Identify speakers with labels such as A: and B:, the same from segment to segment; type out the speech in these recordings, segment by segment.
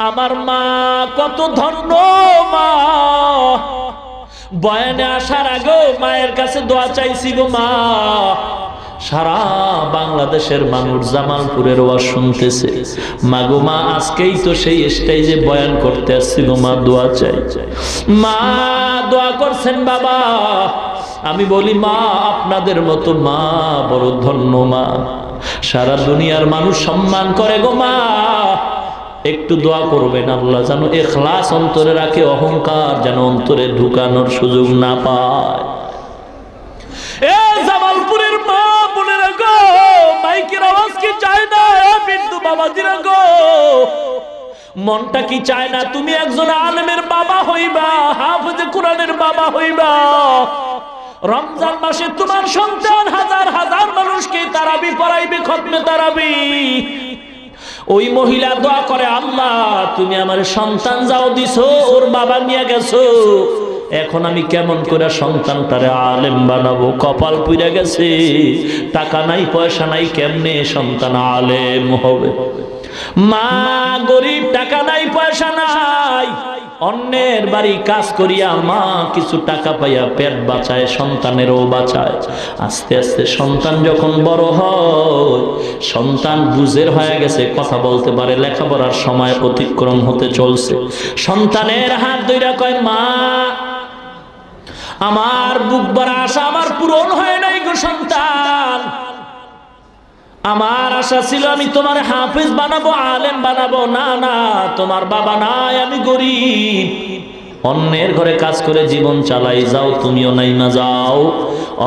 A: আমার মা কত ধন্য মা, বয়ানে আসার আগে মায়ের কাছে দোয়া চাইছি গো মা। সারা বাংলাদেশের মানুষ জামালপুরের ওয়াজ শুনতেছে, মাগো মা আজকেই তো সেই স্টেজে বয়ান করতে আসছি গো মা, দোয়া চাই। মা দোয়া করছেন বাবা। আমি বলি মা আপনাদের মতো মা বড় ধন্য মা, সারা দুনিয়ার মানুষ সম্মান করে গো মা। একটু দোয়া করবেন আল্লাহ যেন ইখলাস অন্তরে রাখে, অহংকার যেন অন্তরে ঢুকানোর সুযোগ না পায়। এ জামালপুরের মা বোনেরা গো, মাইকের আওয়াজ কি চায় না? বিন্দু বাবাজিরা গো, মনটা কি চায় না তুমি একজন আলেমের বাবা হইবা, হাফেজে কোরআনের বাবা হইবা? রমজান মাসে তোমার সন্তান হাজার হাজার মানুষকে তারাবি পড়াইবে, খতমে তারাবি। ওই মহিলা দোয়া করে, আল্লাহ তুমি আমার সন্তান যাও দিছো, ওর বাবা নিয়ে গেছো, এখন আমি কেমন করে সন্তানটারে আলেম বানাবো? কপাল পুড়ে গেছে, টাকা নাই পয়সা নাই, কেমনে সন্তান আলেম হবে? মা গরিব, টাকা নাই পয়সা নাই, অন্যের বাড়ি কাজ করিয়া মা কিছু টাকা পাইয়া পেট বাঁচায়, সন্তানেরও বাঁচায়। আস্তে আস্তে সন্তান যখন বড় হয়, সন্তান বুঝের হয়ে গেছে, কথা বলতে পারে, লেখাপড়ার সময় অতিক্রম হতে চলছে, সন্তানের হাত ধইরা কয়, মা আমার বুক ভরা আশা আমার পূরণ হয় নাই গো সন্তান, আমার আশা ছিল আমি তোমার হাফেজ বানাবো, আলেম বানাবো, না না তোমার বাবা নাই, আমি গরিব, অন্যের ঘরে কাজ করে জীবন চালাই, যাও তুমিও নাইমা যাও,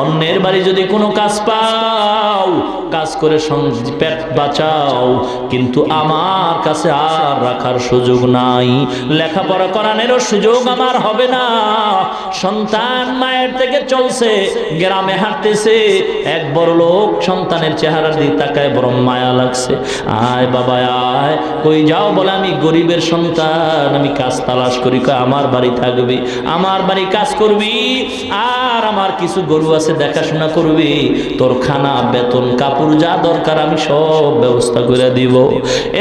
A: অন্যের বাড়ি যদি কোনো কাজ পাও কাজ করে পেট বাঁচাও, কিন্তু আমার কাছে আর রাখার সুযোগ নাই, লেখাপড়া করানোরও সুযোগ আমার হবে না। সন্তান মায়ের থেকে চলছে, গ্রামে হাঁটতেছে, এক বড় লোক সন্তানের চেহারার দিকে তাকায়, বড় মায়া লাগছে, আয় বাবা আয়, কই যাও? বলে আমি গরিবের সন্তান, আমি কাজ তালাশ করি। কয় আমার বাড়ি থাকবি, আমার বাড়ি কাজ করবি, আর আমার কিছু গরু আছে দেখাশোনা করবি, তোর খানা বেতন কাপড় যা দরকার আমি সব ব্যবস্থা করে দিব।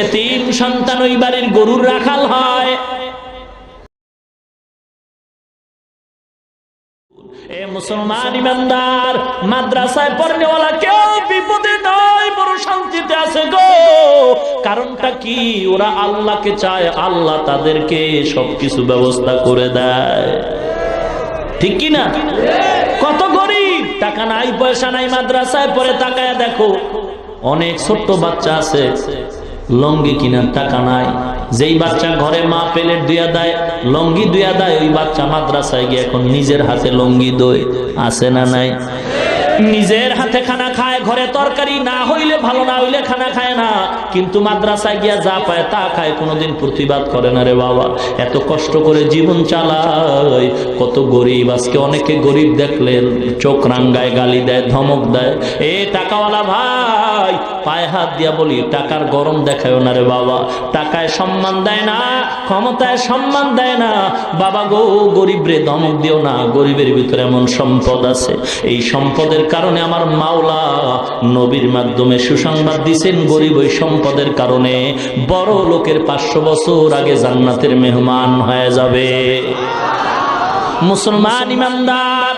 A: এতিম সন্তান ওই বাড়ির গরুর রাখাল হয়। এ মুসলমান ইমানদার, মাদ্রাসায় পড়নেওয়ালা কেউ বিপদে নয়, বড় শান্তিতে আছে গো। কারণটা কি? ওরা আল্লাহকে চায়, আল্লাহ তাদেরকে সবকিছু ব্যবস্থা করে দেয়, ঠিক কি না? কত গরিব, টাকা নাই পয়সা নাই, মাদ্রাসায় পড়ে, তাকায়া দেখো অনেক ছোট্ট বাচ্চা আছে লঙ্গি কিনার টাকা নাই, যেই বাচ্চা ঘরে মা প্লেট দুয়া দেয়, লঙ্গি দুয়া দেয়, ওই বাচ্চা মাদ্রাসায় গিয়ে এখন নিজের হাতে লঙ্গি দই, আছে না নাই? নিজের হাতে খানা খায়, ঘরে তরকারি না হইলে, ভালো না হইলে খানা খায় না, কিন্তু মাদ্রাসায় গিয়া যা পায় তা খায়, কোনোদিন প্রতিবাদ করে না রে বাবা। এত কষ্ট করে জীবন চালায়, কত গরিব। আজকে অনেকে গরিব দেখলেন চোখ রাঙ্গায়, গালি দেয়, ধমক দেয়। এ টাকাওয়ালা ভাই, পায়ে হাত দিয়া বলি, টাকার গরম দেখায় না রে বাবা, টাকায় সম্মান দেয় না, ক্ষমতায় সম্মান দেয় না বাবা গো। গরিব রে ধমক দিও না, গরিবের ভিতরে এমন সম্পদ আছে, এই সম্পদের কারণে আমার মাওলা নবীর মাধ্যমে সুসংবাদ দিয়েছেন, গরিব ওই সম্পদের কারণে বড় লোকের 500 বছর আগে জান্নাতের মেহমান হয়ে যাবে। মুসলমান ইমানদার,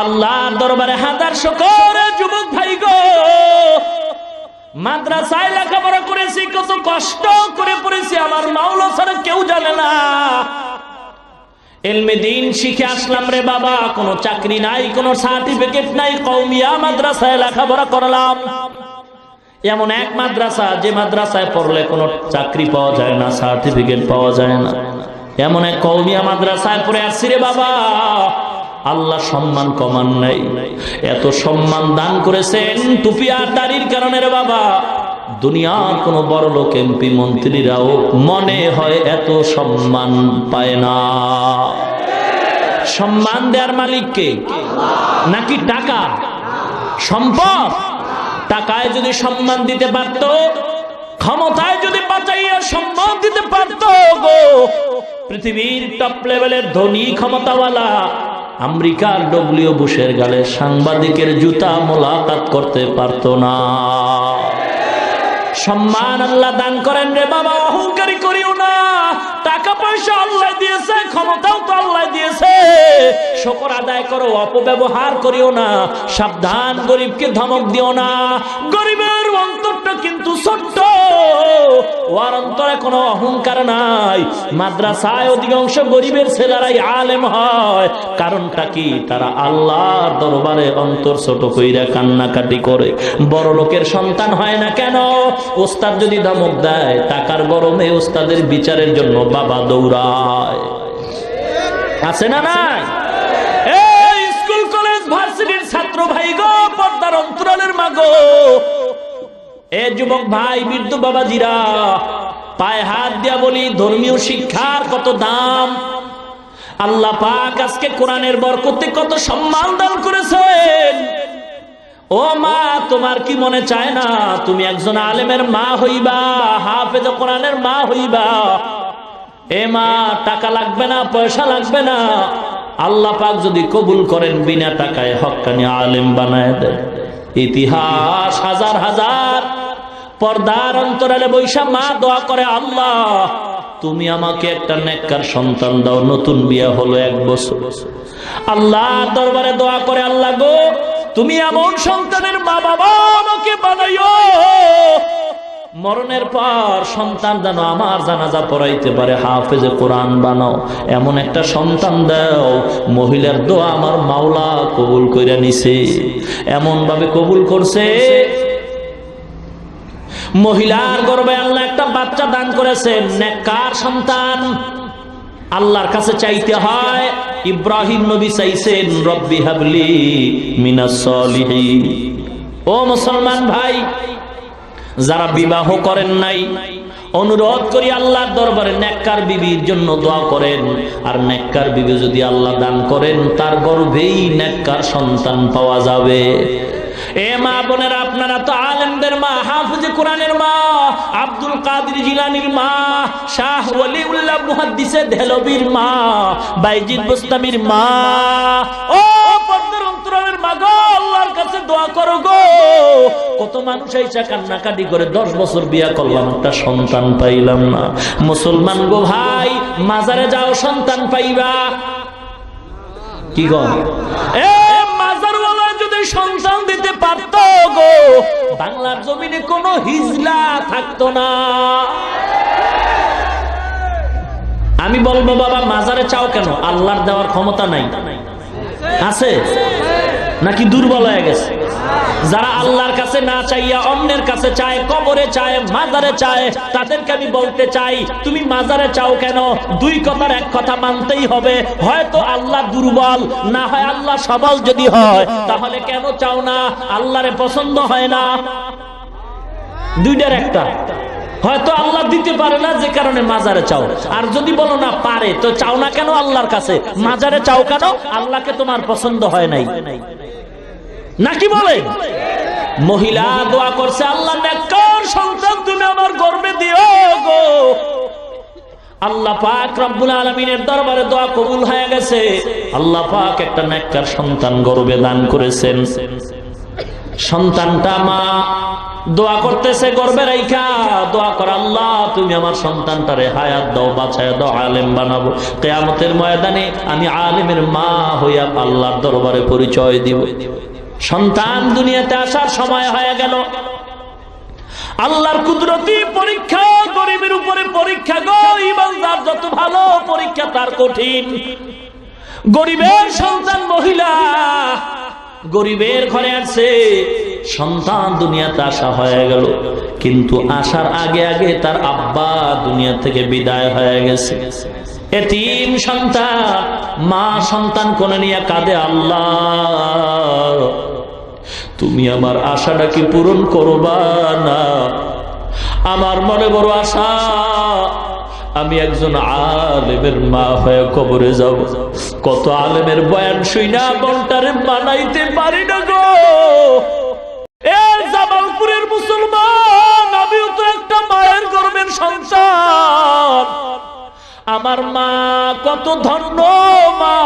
A: আল্লাহর দরবারে হাজার শুকর। যুবক ভাই গো, মাদ্রাসায় লেখাপড়া করেছি, কত কষ্ট করে পড়েছি, আমার মাওলা ছাড়া কেউ জানে না। ইলমে দ্বীন শিখে আসলাম রে বাবা, কোনো চাকরি নাই, কোনো সার্টিফিকেট নাই, কওমিয়া মাদ্রাসায় লেখাপড়া করলাম। এমন এক মাদ্রাসা, যে মাদ্রাসায় পড়লে কোনো চাকরি পাওয়া যায় না, সার্টিফিকেট পাওয়া যায় না, এমন এক কওমিয়া মাদ্রাসায় পড়ে আসছি রে বাবা। আল্লাহ সম্মান কমান নাই, এত সম্মান দান করেছেন টুপি আর দাড়ির কারণে রে বাবা। দুনিয়ার কোন বড় লোক, এমপি, মন্ত্রীরাও মনে হয় এত সম্মান পায় না। সম্মান দেওয়ার মালিক কে? নাকি টাকা, সম্পদ? টাকায় যদি সম্মান দিতে পারত, ক্ষমতায় যদি বাঁচাইয়া সম্মান দিতে পারত গো, পৃথিবীর টপ লেভেলের ধনী ক্ষমতাওয়ালা আমেরিকার ডব্লিউ বুশের গালে সাংবাদিকের জুতা মোলাকাত করতে পারত না। সম্মান আল্লাহ দান করেন রে বাবা, অহংকারী করিও না। টাকা পয়সা আল্লাহ দিয়েছে, ক্ষমতাও তো আল্লাহ দিয়েছে, শুকর আদায় করো, অপব্যবহার করিও না। সাবধান, গরিবকে ধমক দিও না। গরিবের অন্তরটা কিন্তু ছোট্ট, ওর অন্তরে কোনো অহংকার নাই। মাদ্রাসায় অধিকাংশ গরিবের ছেলেরাই আলেম হয়, কারণটা কি? তারা আল্লাহর দরবারে অন্তর ছোট কইরা কান্নাকাটি করে। বড় লোকের সন্তান হয় না কেন? ওস্তাদ যদি ধমক দেয়, টাকার গরমে ওস্তাদের বিচারের জন্য বাবা দৌড়ায়। আছে না নাই? এই স্কুল কলেজ ভার্সিটির ছাত্র ভাই গো, পর্দার অন্তরালের মা গো, এ যুবক ভাই, বৃদ্ধ বাবাজিরা, পায়ে হাত দিয়া বলি, ধর্মীয় শিক্ষার কত দাম। আল্লাহ পাক আজকে কোরআনের বরকতে কত সম্মান দান করেছেন। ও মা, তোমার কি মনে চায় না তুমি একজন আলেমের মা হইবা, হাফেজ কোরআনের মা হইবা? এ মা, টাকা লাগবে না, পয়সা লাগবে না, আল্লাহ পাক যদি কবুল করেন, বিনা টাকায় হক্কানি আলেম বানায় দেয়। ইতিহাস হাজার হাজার পর্দার অন্তরালে বৈশা মা দোয়া করে, আল্লাহ তুমি আমাকে একটা নেককার সন্তান দাও। নতুন বিয়ে হলো 1 বছর, আল্লাহর দরবারে দোয়া করে, আল্লাহ গো, তুমি এমন সন্তানের মা বাবা আমাকে বানাইও, মরণের পর সন্তান যেন আমার জানাজা পড়াইতে পারে, হাফেজে কোরআন বানাও, এমন একটা সন্তান দাও। মহিলার দোয়া আমার মাওলা কবুল কইরা নিছে, এমন ভাবে কবুল করছে, মহিলার গর্ভে আল্লাহ একটা বাচ্চা দান করেছেন, নেককার সন্তান। আল্লাহর কাছে চাইতে হয়। ইব্রাহিম নবী চাইছেন, রব্বি হাবলি মিনাস সলিহিন। ও মুসলমান ভাই, যারা বিবাহ করেন নাই, অনুরোধ করি আল্লাহর দরবারে নেককার বিবির জন্য দোয়া করেন। আর নেককার বিবি যদি আল্লাহ দান করেন, তার গর্ভেই নেককার সন্তান পাওয়া যাবে। এ মা বোনেরা, আপনারা তো আলেমদের মা, হাফেজে কোরআনের মা, আব্দুল কাদের জিলানীর মা, শাহ ওয়ালিউল্লাহ মুহাদ্দিসে দেহলভির মা, বাইজিদ বুস্তামির মা। ও পর্দার অন্তরালের মা গো, আল্লাহর কাছে দোয়া করো গো। কত মানুষ আইসা কান্নাকাটি করে, 10 বছর বিয়া করলাম, একটা সন্তান পাইলাম না। মুসলমান গো ভাই, মাজারে যাও, সন্তান পাইবা। কি গো, এ মাজারওয়ালা যদি সন্তান দিতে পারতো গো, বাংলার জমিনে কোনো হিজলা থাকতো না। আমি বলবো, বাবা মাজারে চাও কেন? আল্লাহর দেওয়ার ক্ষমতা নাই? আছে নাকি দুর্বল হয়ে গেছে? যারা আল্লাহর কাছে না চাইয়া অন্যের কাছে চায়, কবরে চায়, মাজারে চায়, তাদেরকে আমি বলতে চাই, তুমি মাজারে চাও কেন? 2 কথার 1 কথা মানতেই হবে, হয়তো আল্লাহ দুর্বল, না হয় আল্লাহ সবল। যদি হয়, তাহলে কেন চাও না? আল্লাহরে পছন্দ হয় না? 2টার একটা, হয়তো আল্লাহ দিতে পারে না, যে কারণে মাজারে চাও। আর যদি বলো না পারে, তো চাও না কেন আল্লাহর কাছে? মাজারে চাও কেন? আল্লাহকে তোমার পছন্দ হয় নাই নাকি বলে? মহিলা দোয়া করছে, আল্লাহ নেককার সন্তান তুমি আমার গর্ভে দিও গো। আল্লাহ পাক রব্বুল আলামিনের দরবারে দোয়া কবুল হয়ে গেছে। আল্লাহ পাক একটা নেককার সন্তান গর্ভে দান করেছেন। সন্তানটা মা দোয়া করতেছে, গর্ভে রাইখা দোয়া কর, আল্লাহ তুমি আমার সন্তানটারে হায়াত দাও, বাঁচায় দাও, আলেম বানাবো। কিয়ামতের ময়দানে আমি আলেমের মা হইয়া আল্লাহর দরবারে পরিচয় দিব। সন্তান দুনিয়াতে আসার সময় হয়ে গেল। আল্লাহর কুদরতি পরীক্ষা, গরিবের উপরে পরীক্ষা গো। ইমানদার যত ভালো, পরীক্ষা তার কঠিন। গরিবের সন্তান মহিলা, গরিবের ঘরে আছে, সন্তান দুনিয়াতে আসা হয়ে গেল, কিন্তু আসার আগে আগে তার আব্বা দুনিয়া থেকে বিদায় হয়ে গেছে। এতিম সন্তান, মা সন্তান কোলে নিয়ে কাঁদে, আল্লাহ তুমি আমার আশাটা কি পূরণ করবা না? আমার মনে বড় আশা, আমি একজন আলেমের মা হয়ে কবরে যাব। কত আলেমের বয়ান শুইনা মনটারে মানাইতে পারি না গো। এ জামালপুরের মুসলমান, আমিও তো একটা মায়ের গর্ভের সন্তান। আমার মা কত ধন্য মা।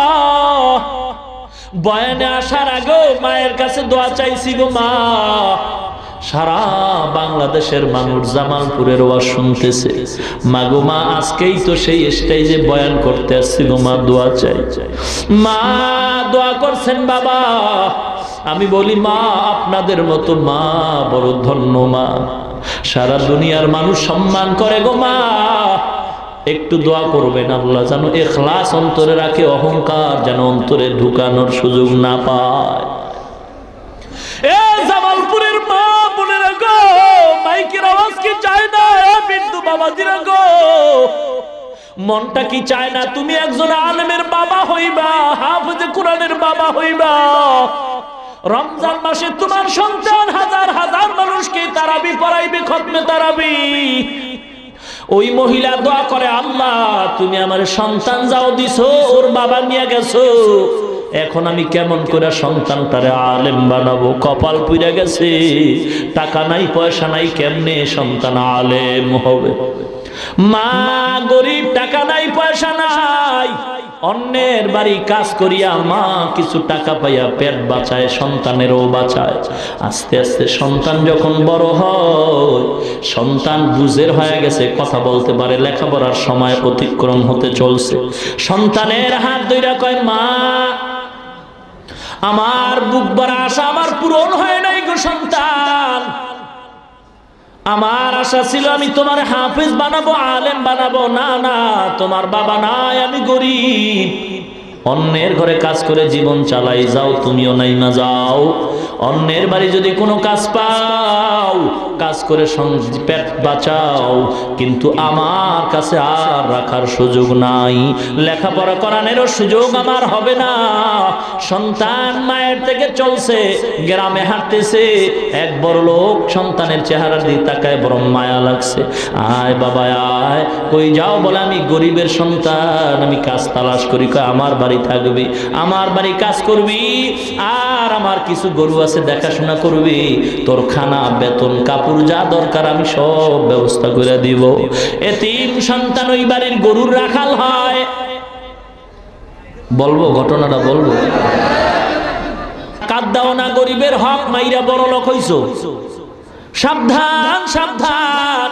A: বয়ানে আসার আগে মায়ের কাছে দোয়া চাইছি গো, মা সারা বাংলাদেশের মানুষ জামালপুরের ওয়াজ শুনতেছে। মাগো মা, আজকেই তো সেই স্টেজে বয়ান করতে আসছি গো মা, দোয়া চাই। মা দোয়া করছেন বাবা। আমি বলি মা, আপনাদের মতো মা বড় ধন্য মা, সারা দুনিয়ার মানুষ সম্মান করে গো মা। একটু দোয়া করবেন আল্লাহ যেন ইখলাস অন্তরে রাখে, অহংকার যেন অন্তরে ঢুকানোর সুযোগ না পায়। এ জামালপুরের মা বোনেরা গো, মাইকের আওয়াজ কি চায় না? বিন্দু বাবাজিরা গো, মনটা কি চায় না তুমি একজন আলেমের বাবা হইবা, হাফেজে কোরআনের বাবা হইবা? রমজান মাসে তোমার সন্তান হাজার হাজার মানুষকে তারাবি পড়াইবে, খতমে তারাবি। ওই মহিলা দোয়া করে, আল্লাহ তুমি আমার সন্তান যাও দিছো, ওর বাবা নিয়ে গেছো, এখন আমি কেমন করে সন্তানটারে আলেম বানাবো? কপাল পুড়ে গেছে, টাকা নাই পয়সা নাই, কেমনে সন্তান আলেম হবে? মা গরিব, টাকা নাই পয়সা নাই, অন্যের বাড়ি কাজ করিয়া মা কিছু টাকা পাইয়া পেট বাঁচায়, সন্তানেরও বাঁচায়। আস্তে আস্তে সন্তান যখন বড় হয়, সন্তান বুঝের হয়ে গেছে, কথা বলতে পারে, লেখাপড়ার সময় অতিক্রম হতে চলছে, সন্তানের হাত ধইরা কয়, মা আমার বুক ভরা আশা আমার পূরণ হয় নাই গো সন্তান, আমার আশা ছিল আমি তোমার হাফেজ বানাবো, আলেম বানাবো, না না তোমার বাবা নাই, আমি গরিব, অন্যের ঘরে কাজ করে জীবন চালাই, যাও তুমিও নাইমা যাও, অন্যের বাড়ি যদি কোনো কাজ পাও কাজ করে পেট বাঁচাও, কিন্তু আমার কাছে আর রাখার সুযোগ নাই, লেখাপড়া করানোরও সুযোগ আমার হবে না। সন্তান মায়ের থেকে চলছে, গ্রামে হাঁটতেছে, এক বড় লোক সন্তানের চেহারা দিয়ে তাকায়, বড় মায়া লাগছে, আয় বাবা আয়, কই যাও? বলে আমি গরিবের সন্তান, আমি কাজ তালাশ করি। কয় আমার বাড়ি থাকবি, আমার বাড়ি কাজ করবি, আর আমার কিছু গরু আছে দেখাশোনা করবি, তোর খানা বেতন কাপড় যা দরকার আমি সব ব্যবস্থা করে দিব। এতিম সন্তান ওই বাড়ির গরুর রাখাল হয়। বলবো ঘটনাটা বলবো? কাঁদাও না, গরিবের হক মাইরা বড় লোক হইছো, সাবধান সাবধান।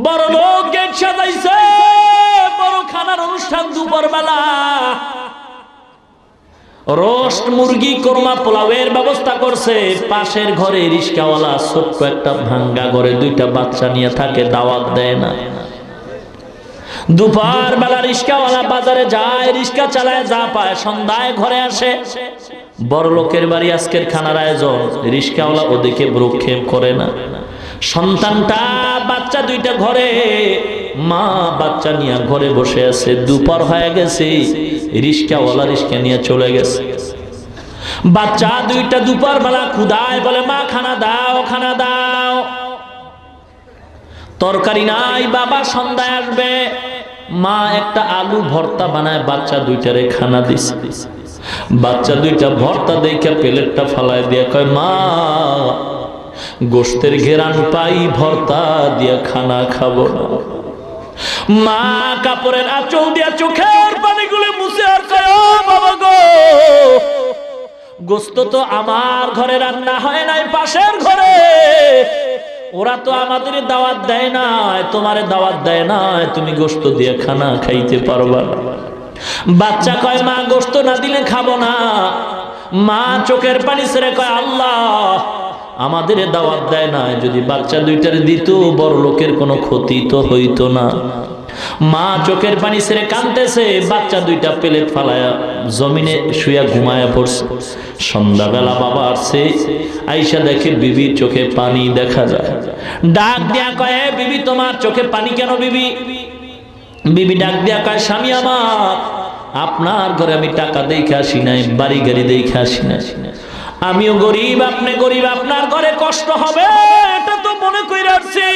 A: বড় লোক গেট সাজাইছে, বড় খানার অনুষ্ঠান দুপুর বেলা, রোস্ট মুরগি, কোরমা, পোলাওয়ের ব্যবস্থা করছে। পাশের ঘরে রিস্কাওয়ালা ছোট্ট একটা ভাঙ্গা ঘরে দুইটা বাচ্চা নিয়ে থাকে, দাওয়াত দেয় না। দুপুর বেলা রিস্কাওয়ালা বাজারে যায়, রিস্কা চালায়, যা পায় সন্ধ্যায় ঘরে আসে। বড় লোকের বাড়ি আজকের খানার আয়োজন, রিস্কাওয়ালা ওদিকে ভ্রুক্ষেপ করে না। সন্তানটা বাচ্চা দুইটা ঘরে, মা বাচ্চা নিয়ে ঘরে বসে আছে, দুপুর হয়ে গেছে, রিস্কাওয়ালা রিস্কা নিয়ে চলে গেছে। বাচ্চা দুইটা দুপুর বেলা ক্ষুধায় বলে, মা খানা দাও, খানা দাও। তরকারি নাই, বাবা সন্ধ্যায় আসবে। মা একটা আলু ভর্তা বানায় বাচ্চা দুইটারে খানা দিছে। বাচ্চা দুইটা ভর্তা দেখে প্লেটটা ফালায় দিয়ে কয়, মা গোশতের ঘেরান পাই, ভর্তা দিয়া খানা খাবো না। মা কাপড়ের আঁচল দিয়া চোখের পানিগুলো মুছে আর কয়, ও বাবা গো, গোশত তো আমার ঘরে রান্না হয় নাই, পাশের ঘরে, ওরা তো আমাদের দাওয়াত দেয় না, তোমারে দাওয়াত দেয় না, তুমি গোশত দিয়ে খানা খাইতে পারবা না। বাচ্চা কয়, মা গোশত না দিলে খাবো না। মা চোখের পানি ছেড়ে কয়, আল্লাহ আমাদের দাওয়াত দেয় না, যদি বাচ্চা দুইটারে দিত বড় লোকের কোনো ক্ষতি তো হইতো না। মা চোখের পানি ছেড়ে কাঁদতেছে, বাচ্চা দুইটা প্লেট ফালায়া জমিনে শুয়া ঘুমায়া পড়ছে। সন্ধ্যাবেলা বাবা আসছে, আইসা দেখে বিবির চোখে পানি দেখা যায়। ডাক দিয়া কয়, বিবি তোমার চোখে পানি কেন? বিবি বিবি ডাক দিয়া কয়, স্বামী আমার, আপনার ঘরে আমি টাকা দেখে আসি নাই, বাড়ি গাড়ি দেখে আসি নাই, আমিও গরিব, আপনি গরিব, আপনার ঘরে কষ্ট হবে এটা তো মনে কইরা আসছি,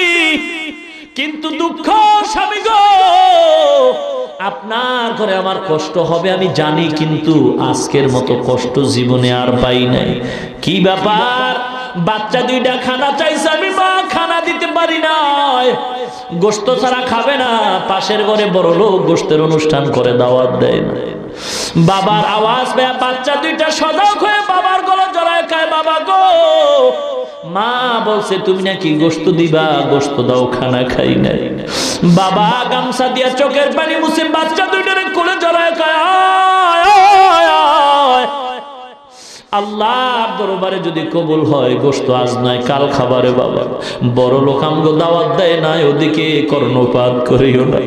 A: কিন্তু দুঃখ স্বামী গো, আপনার ঘরে আমার কষ্ট হবে আমি জানি, কিন্তু আজকের মতো কষ্ট জীবনে আর পাই নাই। কি ব্যাপার? বাচ্চা দুইটা খানা চাইছে, আমি মা খানা দিতে পারি না, গোশত ছাড়া খাবে না। পাশের ঘরে বড় লোক গোশতের অনুষ্ঠান করে, দাওয়াত দেয় না। বাবার আওয়াজ পেয়ে বাচ্চা দুইটা সজাগ হয়ে বাবার গলা জড়ায় কয়, বাবা গো, মা বলছে তুমি নাকি গোশত দিবা, গোশত দাও, খানা খাই নাই। বাবা গামছা দিয়া চোখের পানি মুছে বাচ্চা দুইটারে কোলে জড়ায় কয় আল্লাহর দরবারে যদি কবুল হয় গোশত আজ নাই কাল খাবারে বাবা। বড় লোক আমগো দাওয়াত দেয় না, ওদিকে কর্ণপাত করিও না।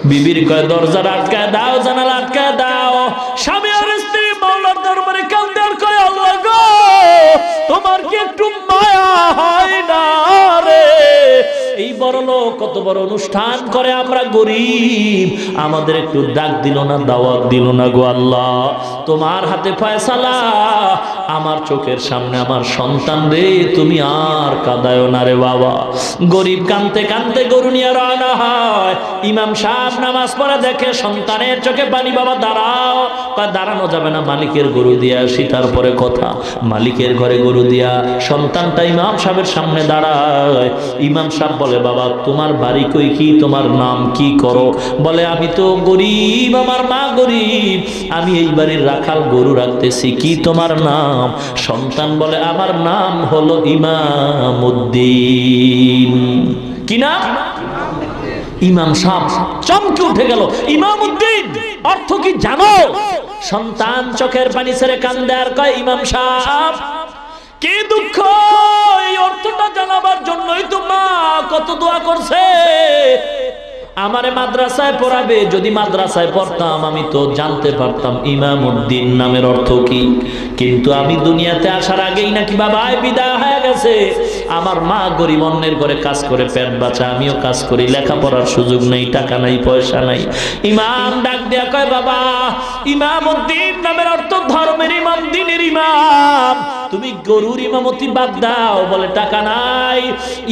A: বিবির কয় দরজা আটকায় দাও, জানালা আটকায় দাও। স্বামী আর স্ত্রী মাওলার দরবারে কাঁদে আর কয় আল্লাহ গো তোমার কি একটু মায়া হয় না রে? এই বড় লোক কত বড় অনুষ্ঠান করে, আমরা গরিব, আমাদের একটু ডাক দিল না, দাওয়াত দিল না গো আল্লাহ। তোমার হাতে ফয়সালা, আমার চোখের সামনে আমার সন্তান রে, তুমি আর কাঁদায়ো না রে বাবা। গরিব কাঁদতে কাঁদতে গরু নিয়ে রওনা হয়। ইমাম সাহেব নামাজ পড়ে দেখে সন্তানের চোখে পানি। বাবা দাঁড়াও। কয় দাঁড়ানো যাবে না, মালিকের গরু দিয়ে আসি তারপরে কথা। মালিকের ঘরে গরু দিয়া সন্তানটা ইমাম সাহেবের সামনে দাঁড়ায়। ইমাম সাহেব বলে বাবা তোমার বাড়ি কই, কি তোমার নাম, কি করো? বলে আমি তো গরিব, আমার মা গরিব, আমি এই বাড়ির রাখাল, গরু রাখতেছি। কি তোমার নাম? সন্তান বলে আমার নাম হলো ইমামউদ্দিন। কি নাম? ইমাম সাহেব চমকে উঠে গেল। ইমামউদ্দিন অর্থ কি জানো? সন্তান চোখের পানি ছেড়ে কান্দে আর কয় ইমাম সাহেব কি দুঃখ, এই অর্থটা জানাবার জন্যই তো মা কত দোয়া করছে। আমারে মাদ্রাসায় পড়াবে, যদি মাদ্রাসায় পড়তাম আমি তো জানতে পারতাম ইমামউদ্দিন নামের অর্থ কি। কিন্তু আমি দুনিয়াতে আসার আগেই নাকি বাবাই বিদায় হয়ে গেছে। আমার মা গরিব, অন্যের ঘরে কাজ করে পেট বাঁচা, আমিও কাজ করি, লেখাপড়ার সুযোগ নেই, টাকা নাই, পয়সা নাই। ইমাম ডাক দেয়া কয় বাবা ইমামউদ্দিন নামের অর্থ ধর্মের ইমাম, দ্বীনের ইমাম, তুমি গরুর ইমামতি বাদ দাও। বলে টাকা নাই।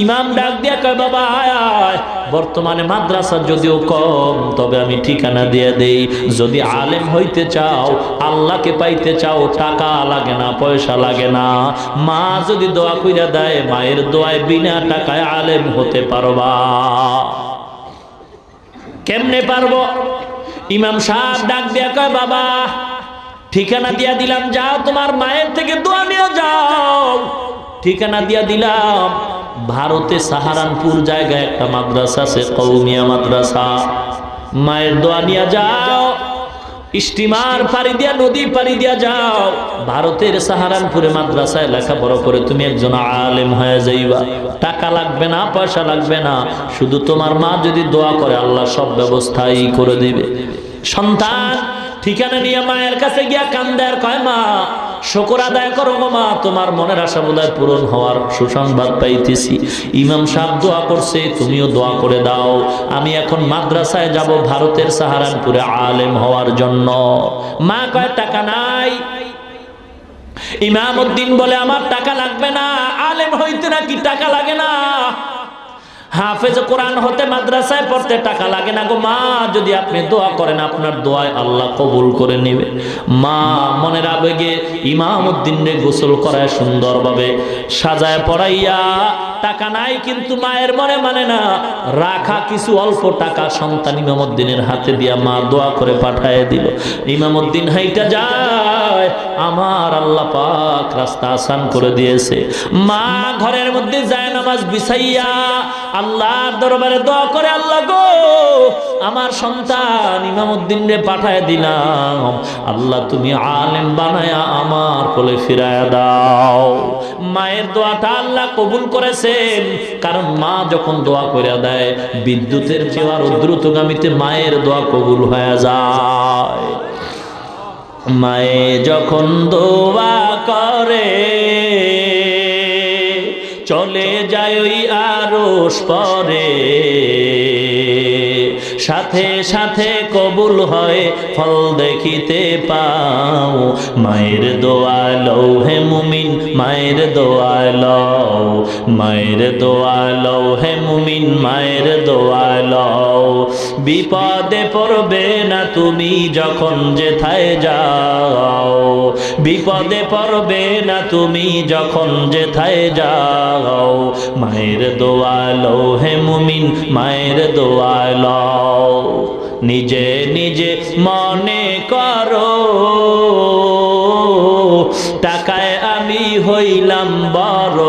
A: ইমাম ডাক দেয়া কয় বাবা আয় আয়, বর্তমানে মাদ্রাসা যদিও কম, তবে আমি ঠিকানা দিয়ে দেই। যদি আলেম হইতে চাও, আল্লাহকে পাইতে চাও, টাকা লাগে না, পয়সা লাগে না। মা যদি দোয়া কইরা দেয়, মায়ের দোয়ায় বিনা টাকায় আলেম হতে পারবা। কেমনে পারবো? ইমাম সাহেব ডাক দিয়া কয় বাবা ঠিকানা দিয়া দিলাম, যাও তোমার মায়ের থেকে দোয়া নিয়ে যাও। ঠিকানা দিয়া দিলাম, ভারতে সাহারানপুর জায়গায় একটা মাদ্রাসা আছে, কওমিয়া মাদ্রাসা। মায়ের দোয়া নিয়ে যাও, স্টিমার পাড়ি দিয়া, নদী পাড়ি দিয়া যাও, ভারতের সাহারানপুরে মাদ্রাসায় লেখাপড়া করে তুমি একজন আলেম হয়ে যাইবা। টাকা লাগবে না, পয়সা লাগবে না, শুধু তোমার মা যদি দোয়া করে আল্লাহ সব ব্যবস্থাই করে দিবে। সন্তান ঠিকানা নিয়ে মায়ের কাছে গিয়া কান্দে আর কয় মা শুকর আদায় করো গো মা, তোমার মনের আশা বোধহয় পূরণ হওয়ার সুসংবাদ পাইতেছি। ইমাম সাহেব দোয়া করছে, তুমিও দোয়া করে দাও। আমি এখন মাদ্রাসায় যাব ভারতের সাহারানপুরে আলেম হওয়ার জন্য। মা কয় টাকা নাই। ইমামউদ্দিন বলে আমার টাকা লাগবে না, আলেম হইতে নাকি টাকা লাগে না? হাফেজ কোরআন হতে মাদ্রাসায় পড়তে টাকা লাগে না গো মা, যদি আপনি দোয়া করেন আপনার দোয়ায় আল্লাহ কবুল করে নেবে। মা মনের আবেগে ইমামউদ্দিনকে গোসল করায় সুন্দরভাবে সাজায় পড়াইয়া, টাকা নাই কিন্তু মায়ের মনে মানে না, রাখা কিছু অল্প টাকা সন্তান ইমামউদ্দিনের হাতে দিয়া মা দোয়া করে পাঠায় দিল। ইমামউদ্দিন হাইটা যায়, আমার আল্লাহ পাক রাস্তা আসান করে দিয়েছে। মা ঘরের মধ্যে যায় নামাজ বিছাইয়া আল্লাহর দরবারে দোয়া করে, আল্লাহ গো আমার সন্তান ইমামউদ্দিনকে পাঠায় দিলাম, আল্লাহ তুমি আলেম বানায়া আমার কোলে ফিরায়া দাও। মায়ের দোয়াটা আল্লাহ কবুল করেছেন, কারণ মা যখন দোয়া করে দেয় বিদ্যুতের চেয়ে আরো দ্রুতগামীতে মায়ের দোয়া কবুল হয়ে যায়। মায়ে যখন দোয়া করে চলে যায় ওই আরশ পরে, সাথে সাথে কবুল হয় ফল দেখিতে পাও। মায়ের দোয়া লও হে মুমিন, মায়ের দোয়া লও, মায়ের দোয়া লও হে মুমিন, মায়ের দোয়া লও। বিপদে পড়বে না তুমি যখন যেথায় যাও, বিপদে পড়বে না তুমি যখন যেথায় যাও। মায়ের দোয়া লও হে মুমিন, মায়ের দোয়া লও। নিজে নিজে মনে করো টাকায় আমি হইলাম বড়,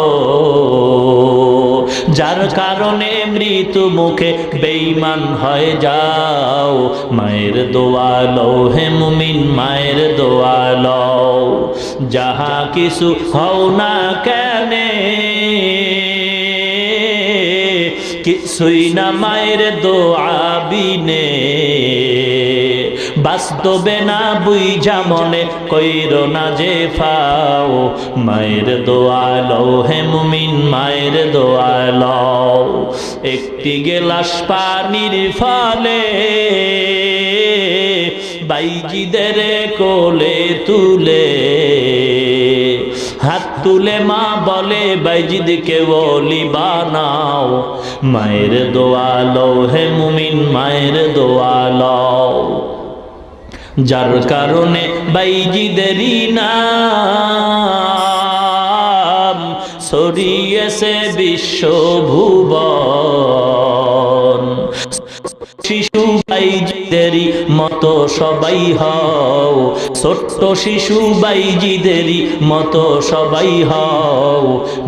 A: যার কারণে মৃত্যু মুখে বেঈমান হয়ে যাও। মায়ের দোয়া লও হে মুমিন, মায়ের দোয়া লও। যাহা কিছু হও না কেনে, কিছুই না মায়ের দোয়া বিনে। বাস্তবে না বুঝা মনে কইরো না যে ফাও। মায়ের দোয়া লও হে মুমিন, মায়ের দোয়া লও। একটি গেলাস পানির ফলে বাইজিদের কোলে তুলে, হাত তুলে মা বলে বাইজিদকে ওলি বানাও। মায়ের দোয়া লও হে মুমিন, মায়ের দোয়া লও। যার কারণে বাইজিদেরই নাম ছড়িয়েছে বিশ্বভুবন। শিশু বাইজিদেরই মতো সবাই হও, ছোট্ট শিশু বাইজিদেরই মতো সবাই হও।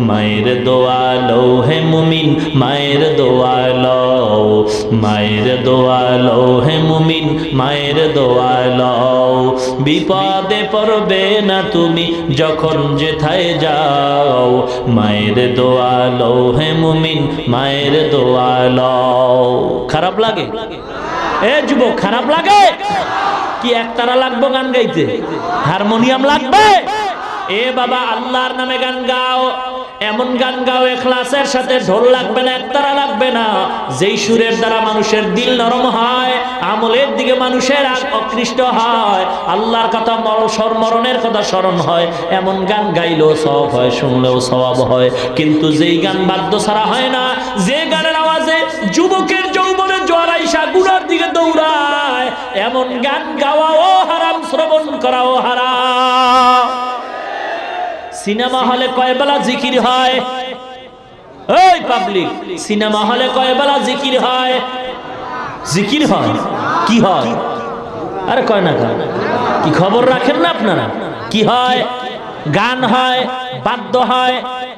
A: মায়ের দোয়া লও হে মুমিন, মায়ের দোয়া লও। মায়ের দোয়া লও হে মুমিন, মায়ের দোয়া লও। বিপদে পড়বে না তুমি যখন যেথায় যাও। মায়ের দোয়া লও হে মুমিন, মায়ের দোয়া লও। খারাপ লাগে? এ যুবক, খারাপ লাগে কি? একতারা লাগবো গান গাইতে? হারমোনিয়াম লাগবে? এ বাবা, আল্লাহর নামে গান গাও, এমন গান গাও ইখলাসের সাথে। ঢোল লাগবে না, একতারা লাগবে না। যেই সুরের দ্বারা মানুষের দিল নরম হয়, আমলের দিকে মানুষের আকৃষ্ট হয়, আল্লাহর কথা মরণের কথা স্মরণ হয়, এমন গান গাইলেও সওয়াব হয়, শুনলেও সওয়াব হয়। কিন্তু যেই গান বাদ্য ছাড়া হয় না, যে গানের আওয়াজে যুবকের যৌবনে জোয়ার আইসা গুনার দিকে দৌড়ায়, এমন গান গাওয়াও হারাম, শ্রবণ করাও হারাম। সিনেমা হলে কয় বেলা জিকির হয়? ওই পাবলিক, সিনেমা হলে কয় বেলা জিকির হয়? জিকির হয়? কি হয়? আরে কয় না, কি খবর রাখেন না আপনারা? কি হয়? গান হয়, বাদ্য হয়,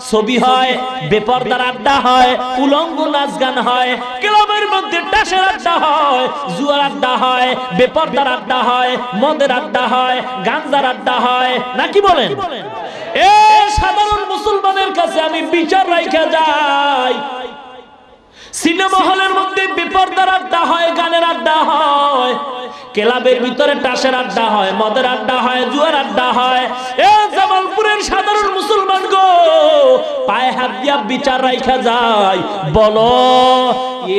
A: ছবি হয়, বেপরদার আড্ডা হয়, উলঙ্গ নাচ গান হয়, ক্লাবের মধ্যে টাসের আড্ডা হয়, জুয়ার আড্ডা হয়, বেপরদার আড্ডা হয়, মদের আড্ডা হয়, গাঞ্জার আড্ডা হয়, নাকি বলেন? এ সাধারণ মুসলমানের কাছে আমি বিচার রাইখা যাই, সিনেমা হলের মধ্যে বেপরদার আড্ডা হয়, গানের আড্ডা হয়, ক্লাবের ভিতরে টাসের আড্ডা হয়, মদের আড্ডা হয়, জুয়ার আড্ডা হয়। এ জামালপুরের সাধারণ মুসলমান গো, পায়ে হাত দিয়া বিচার রাইখা যায়, বলো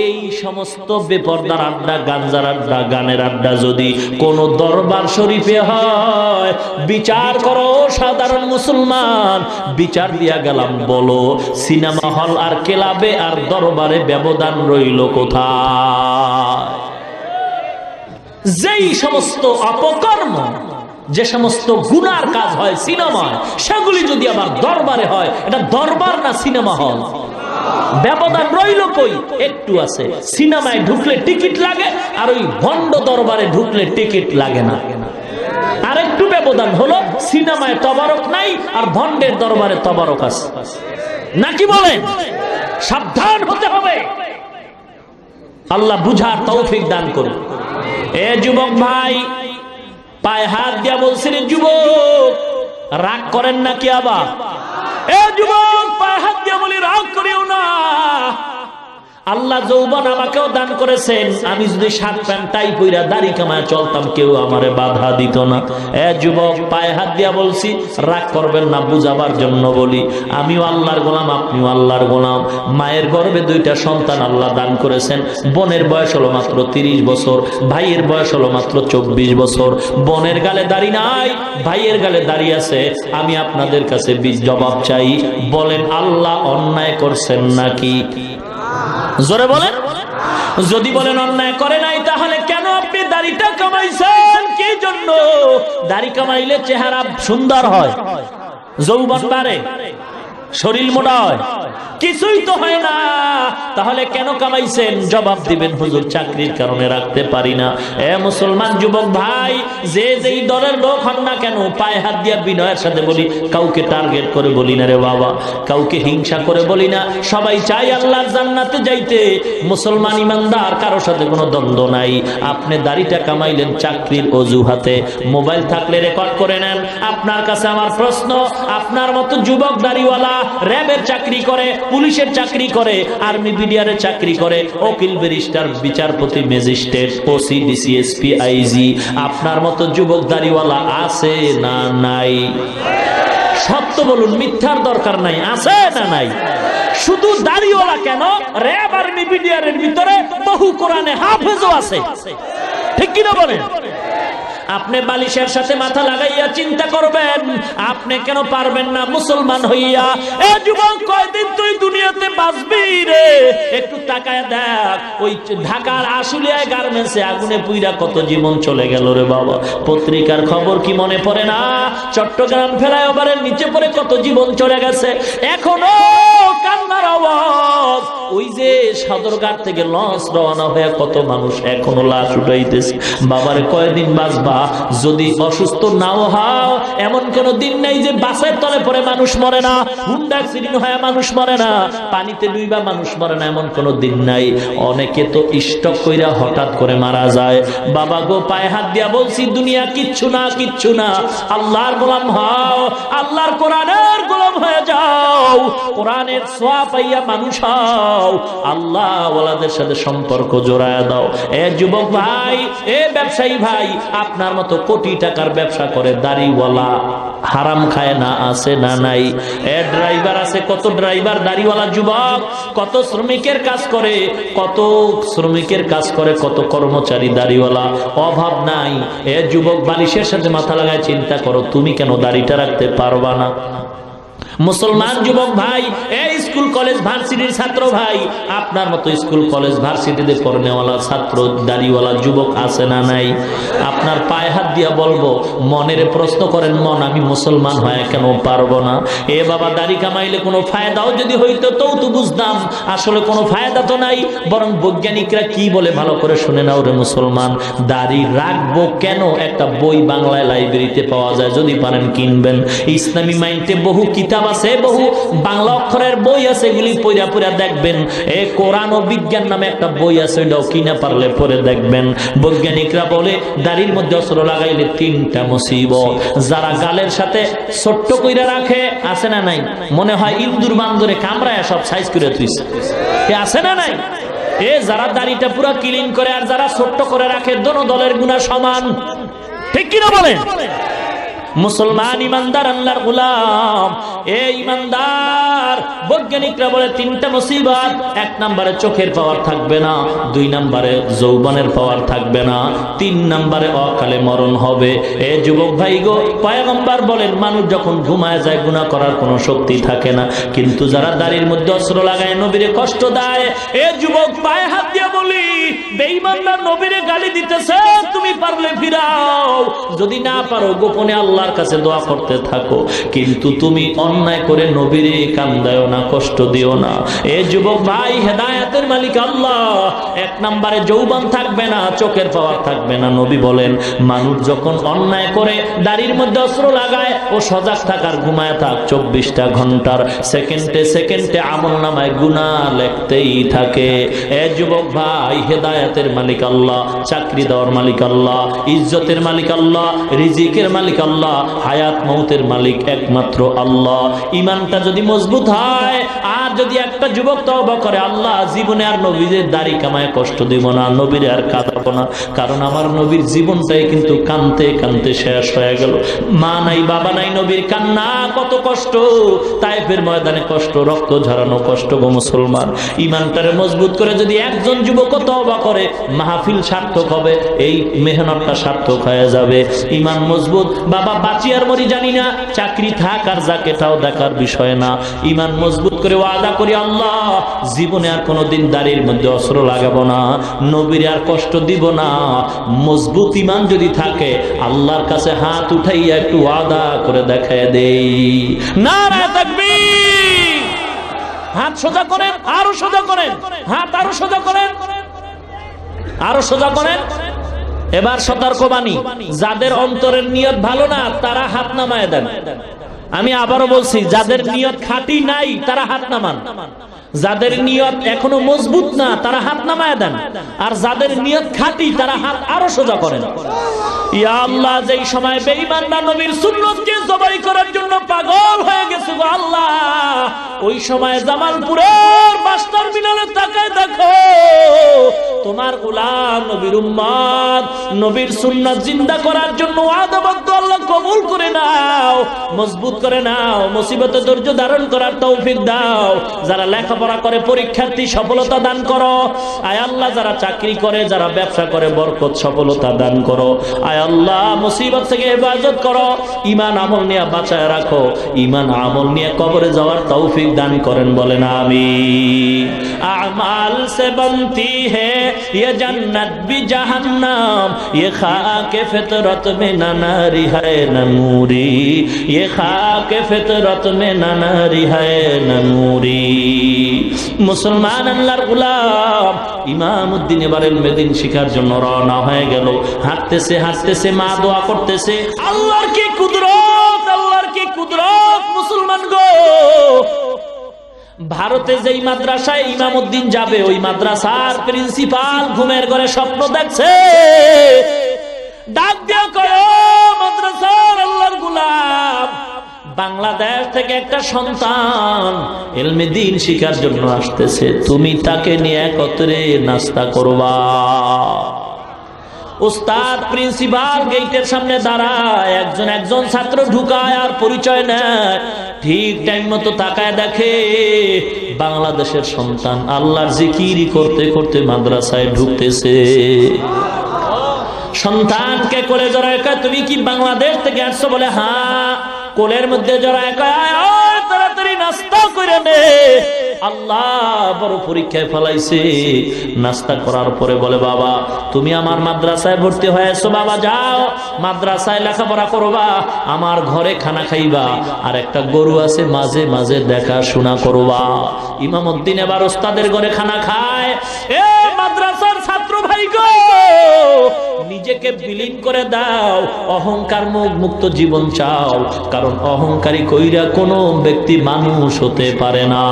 A: এই সমস্ত বেপরদার আড্ডা, গাঞ্জার আড্ডা, গানের আড্ডা যদি কোন দরবার শরীফে হয়, বিচার করো সাধারণ মুসলমান। বিচার দিয়া গেলাম, বলো সিনেমা হল আর ক্লাবে আর দরবারে ব্যবধান রইল কোথায়? যেই সমস্ত অপকর্ম, যে সমস্ত গুনার কাজ হয় সিনেমায়, সেগুলি যদি আবার দরবারে হয়, এটা দরবার না সিনেমা হল? ব্যবধান রইল কই? একটু আছে। সিনেমায় ঢুকলে টিকিট লাগে, আর ওই ভণ্ড দরবারে ঢুকলে টিকিট লাগে না। আর একটু ব্যবধান হলো, সিনেমায় তবারক নাই আর ভণ্ডের দরবারে তবারক আছে, নাকি বলেন? সাবধান হতে হবে। আল্লাহ বুঝার তৌফিক দান করুন। এ যুবক ভাই, পায়ে হাত দিয়া বলছি রে যুবক, রাগ করেন নাকি আবার? এ যুবক, পায়ে হাত দিয়া বলি, রাগ করিও না। আল্লাহ যৌবন আমাকেও দান করেছেন। আমি যদি শার্ট প্যান্ট টাই পইরা দাড়ি কামায় চলতাম, কেউ আমারে বাধা দিত না। এ যুবক, পায়ে হাত দিয়া বলছি, রাগ করবেন না, বুঝাবার জন্য বলি। আমিও আল্লাহর গোলাম, আপনিও আল্লাহর গোলাম। মায়ের গর্ভে দুইটা সন্তান আল্লাহ দান করেছেন। বোনের বয়স হলো মাত্র 30 বছর, ভাইয়ের বয়স হলো মাত্র 24 বছর। বোনের গালে দাড়ি নাই, ভাইয়ের গালে দাড়ি আছে। আমি আপনাদের কাছে জবাব চাই, বলেন আল্লাহ অন্যায় করছেন নাকি? জোরে বলেন। যদি বলেন অন্যায় করে নাই, তাহলে কেন আপনি দাড়িটা কামাইছেন? কি জন্য? দাড়ি কামাইলে চেহারা সুন্দর হয়, যৌবন বাড়ে, শরীর মোটা হয়, কিছুই তো হয় না, তাহলে কেন কামাইছেন? জবাব দিবেন, হুজুর চাকরির কারণে রাখতে পারি না। এ মুসলমান যুবক ভাই, যে যেই দলের লোক হন না কেন, পায়ে হাত দিয়া বিনয়ের সাথে বলি, কাউকে টার্গেট করে বলি না রে বাবা, কাউকে হিংসা করে বলি না। সবাই চাই আল্লাহর জান্নাতে যাইতে। মুসলমান ইমানদার, কারো সাথে কোনো দ্বন্দ্ব নাই। আপনি দাড়িটা কামাইলেন চাকরির অজুহাতে, মোবাইল থাকলে রেকর্ড করে নেন। আপনার কাছে আমার প্রশ্ন, আপনার মতো যুবক দাড়িওয়ালা র্যাবের চাকরি করে, পুলিশের চাকরি করে, আর্মি বিডিআরের চাকরি করে, উকিল ব্যারিস্টার বিচারপতি magistrate OC DC SP IG, আপনার মতো যুবক দাড়িওয়ালা আছে না নাই? সত্য বলুন, মিথ্যার দরকার নাই, আছে না নাই? শুধু দাড়িওয়ালা কেন, র্যাব আর্মি বিডিআরের ভিতরে বহু কোরআনে হাফেজও আছে, ঠিক কিনা বলেন? আপনি বালিশের সাথে মাথা লাগাইয়া চিন্তা করবেন, আপনি কেন পারবেন না মুসলমান হইয়া? এ যুবক, কয়দিন তুই দুনিয়াতে বাঁচবি রে? একটু তাকায় দেখ, ওই ঢাকার আশুলিয়ায় গার্মেন্টসে আগুনে পুইরা কত জীবন চলে গেল রে বাবা। পত্রিকার খবর কি মনে পড়ে না? চট্টগ্রাম ফ্লাইওভারের নিচে পড়ে কত জীবন চলে গেছে, এখনো কান্নার আওয়াজ। ওই যে সদরঘাট থেকে লঞ্চ রওনা হয়ে কত মানুষ এখনো লাশ উঠাইতেছে। বাবারে, কয়দিন বাঁচবা? যদি অসুস্থ নাও হও, এমন কোন দিন নাই যে বাসের তলে পড়ে মানুষ মরে না, হুন্ডা অ্যাক্সিডেন্ট হয়ে মানুষ মরে না, পানিতে ডুইবা মানুষ মরে না, এমন কোন দিন নাই। অনেকে তো স্ট্রোক কইরা হঠাৎ করে মারা যায়। বাবা গো, পায়ে হাত দিয়া বলছি, দুনিয়া কিচ্ছু না, কিচ্ছু না। আল্লাহর গোলাম হও, আল্লাহর কোরআনের গোলাম হয়ে যাও, কোরআনের ছোঁয়া পাইয়া মানুষ হও, আল্লাহ ওয়ালাদের সাথে সম্পর্ক জোড়ায় দাও। এ যুবক ভাই, এ ব্যবসায়ী ভাই, আপনার মতো কোটি টাকার ব্যবসা করে দাড়িওয়ালা হারাম খায় না, আছে না নাই? এ ড্রাইভার আছে, কত ড্রাইভার দাড়িওয়ালা যুবক, কত শ্রমিকের কাজ করে, কত শ্রমিকের কাজ করে, কত কর্মচারী দাড়িওয়ালা, অভাব নাই। এ যুবক, বালিশের সাথে মাথা লাগায় চিন্তা করো, তুমি কেন দাড়িটা রাখতে পারবা না? মুসলমান যুবক ভাই, এই স্কুল কলেজ ভার্সিটির ছাত্র ভাই, আপনার মতো স্কুল কলেজ ভার্সিটিতে পড়নেওয়ালা ছাত্র দাড়িওয়ালা যুবক আছে না নাই? আপনার পায়ে হাত দিয়া বলবো, মনের প্রশ্ন করেন, মন আমি মুসলমান হয়ে কেন পারবো না? এ বাবা, দাড়ি কামাইলে কোনো ফায়দাও যদি হইতো তাও তো বুঝতাম, আসলে কোনো ফায়দা তো নাই। বরং বৈজ্ঞানিকরা কি বলে ভালো করে শুনে নাও রে মুসলমান। দাড়ি রাখবো কেন, একটা বই বাংলায় লাইব্রেরিতে পাওয়া যায়, যদি পারেন কিনবেন। ইসলামী মাইন্ডে বহু কিতাব আছে, বহু বাংলা অক্ষরের বই আছে, এগুলি পড়া পড়া দেখবেন। এ কোরআন ও বিজ্ঞান নামে একটা বই আছে, ওইটাও কিনা পারলে পড়ে দেখবেন। বৈজ্ঞানিকরা বলে, দাড়ির মধ্যে অস্ত্র লাগাইলে 3টা মুসিবত। যারা গালের সাথে ছোট্ট কইরা রাখে, আছে না নাই? মনে হয় ইন্দুর বান্দরে কামড়ায় সব সাইজ করে তুইছে, আছে না নাই? এ যারা দাড়িটা পুরো ক্লিন করে আর যারা ছোট্ট করে রাখে, দোনো দলের গুনাহ সমান, ঠিক কিনা বলেন? মুসলমান ইমানদার, আল্লাহর গোলাম, এই ইমানদার, বৈজ্ঞানিকরা বলে 3টা মুসিবত। 1 নম্বরে চোখের পাওয়ার থাকবে না, 2 নম্বরে যৌবনের পাওয়ার থাকবে না, 3 নম্বরে অকালে মরণ হবে। এ যুবক ভাই গো, পয়গম্বর বলেন, মানুষ যখন ঘুমায় যায় গুনাহ করার কোনো শক্তি থাকে না, কিন্তু যারা দাড়ির মধ্যে অস্ত্র লাগায় নবীরে কষ্ট দেয়, এ যুবক পায়ে হাত দিয়ে বলি, বেঈমানরা নবীরে গালি দিতেছে, তুমি পারলে ফিরাও, যদি না পারো গোপনে আল্লাহর কাছে দোয়া করতে থাকো, কিন্তু তুমি অন্যায় করে নবীরে কান্দায়ও না, কষ্ট দিও না। এ যুবক ভাই, হেদায়েতের মালিক আল্লাহ। 1 নম্বরে যৌবন থাকবে না, চোখের পাওয়ার থাকবে না। নবী বলেন, মানুষ যখন অন্যায় করে দাড়ির মধ্যে অস্ত্র লাগায়, ও সজাগ থাকার, ঘুমায় থাক 24টা ঘন্টার, সেকেন্ডে সেকেন্ডে আমলনামায় গুনাহ লিখতেই থাকে। এ যুবক ভাই, হেদায়েতের মালিক আল্লাহ, চাকরি দেওয়ার মালিক আল্লাহ, ইজ্জতের মালিক আল্লাহ, রিজিকের মালিক আল্লাহ, হায়াত মৌতের মালিক একমাত্র আল্লাহ। ইমানটা যদি মজবুত হয়, আর যদি একটা যুবক তওবা করে, আল্লাহ জীবনে আর নবীর দাড়ি কামায় কষ্ট দিব না, নবীর আর কাঁদাবো না, কারণ আমার নবীর জীবনটাই কিন্তু কানতে কানতে শেষ হয়ে গেল। মা নাই, বাবা নাই, নবীর কান্না কত কষ্ট, তায়েফের ময়দানে কষ্ট, রক্ত ঝরানো কষ্ট গো মুসলমান। ইমানটারে মজবুত করে যদি একজন যুবক তওবা করে, মাহফিল সার্থক হবে, এই মেহনতটা সার্থক হয়ে যাবে। ইমান মজবুত, বাবা বাঁচি আর মরি জানি না, চাকরি থাক আর যাক এটাও দেখার বিষয় না। ইমান মজবুত করে ওয়াদা করি, আল্লাহ জীবনে আর কোনোদিন দাড়ির মধ্যে অস্ত্র লাগাবো না, নবীর আর কষ্ট দিব না। মজবুত ইমান যদি থাকে, আল্লাহর কাছে হাত উঠাইয়া একটু ওয়াদা করে দেখায় দেই, নারে তাকবীর। হাত সোজা করেন, আরো সোজা করেন, হাত আরো সোজা করেন, আরো সোজা করেন। এবার সতর্কবাণী, যাদের অন্তরের নিয়ত ভালো না তারা হাত নামায় দেন। আমি আবারও বলছি, যাদের নিয়ত খাঁটি নাই তারা হাত নামান। যাদের নিয়ত এখনো মজবুত না তারা হাত নামায় দেন, আর যাদের নিয়ত খাঁটি তারা হাত আরো সোজা করেন। ইয়া আল্লাহ, যেই সময় বেঈমানরা নবীর সুন্নতকে জবাই করার জন্য পাগল হয়ে গেছে গো আল্লাহ, ওই সময় জামালপুরের বাস টার্মিনালে তাকায় দেখো তোমার গোলাম নবীর উম্মত নবীর সুন্নাত জিন্দা করার জন্য ওয়াদাবদ্ধ। আল্লাহ কবুল করে নাও, মজবুত করে নাও, মুসিবতে ধৈর্য ধারণ করার তৌফিক দাও। যারা লেখাপড়া করে পরীক্ষার্থী সফলতা দান করো আয় আল্লাহ, যারা চাকরি করে, যারা ব্যবসা করে বরকত সফলতা দান করো আয় আল্লাহ, মুসিবত থেকে হেফাজত করো, ঈমান আমল নিয়ে বাঁচায় রাখো, ঈমান আমল নিয়ে কবরে যাওয়ার তৌফিক দান করেন, বলেন আমিন। আমাল সে বনতি है ये जन्नत भी जहन्नम, ये खाके फितरत में न नारी है न नूरी, ये खाके फितरत में न नारी है न नूरी। মুসলমান আল্লাহর গোলাম ইমামউদ্দিন এবার মেদিন শিখার জন্য রওনা হয়ে গেল। হাঁটতেছে হাঁটতেছে মা দোয়া করতেছে, আল্লাহর কি কুদরত, আল্লাহর কি কুদরত। মুসলমান গো, ভারতে যেই মাদ্রাসায় ইমামউদ্দিন যাবে ওই মাদ্রাসার প্রিন্সিপাল ঘুমের ঘরে স্বপ্ন দেখছে, ডাক দিয়া কয় মাদ্রাসার আল্লাহর গোলাম, বাংলাদেশ থেকে একটা সন্তান ইলমে দ্বীন শিখার জন্য আসতেছে, তুমি তাকে নিয়ে একত্রে নাস্তা করবা। উস্তাদ প্রিন্সিপাল গেটের সামনে দাঁড়ায়, একজন ছাত্র ঢুকায় আর পরিচয় নেয়। ঠিক টাইম মতো তাকায় দেখে বাংলাদেশের সন্তান আল্লাহর জিকির করতে করতে মাদ্রাসায় ঢুকতেছে। সন্তানকে কোলে জড়ায় কয়, তুমি কি বাংলাদেশ থেকে আসছো? বলে হ্যাঁ। কোলের মধ্যে জড়ায় কয়, আয় তাড়াতাড়ি নাস্তা করে নে, আল্লাহ বড় পরীক্ষায় ফেলাইছে। নাস্তা করার পরে বলে, বাবা তুমি আমার মাদ্রাসায় ভর্তি হয়েছো, বাবা যাও মাদ্রাসায় লেখাপড়া করবা, আমার ঘরে খানা খাইবা, আর একটা গরু আছে মাঝে মাঝে দেখাশোনা করবা। ইমামউদ্দিন এবার ওস্তাদের ঘরে খানা খায়। এ মাদ্রাসার ছাত্র ভাই গো, নিজেকে বিলীন করে দাও, অহংকার মুক্ত জীবন চাও, কারণ অহংকারী কইরা কোনো ব্যক্তি মানুষ হতে পারে না।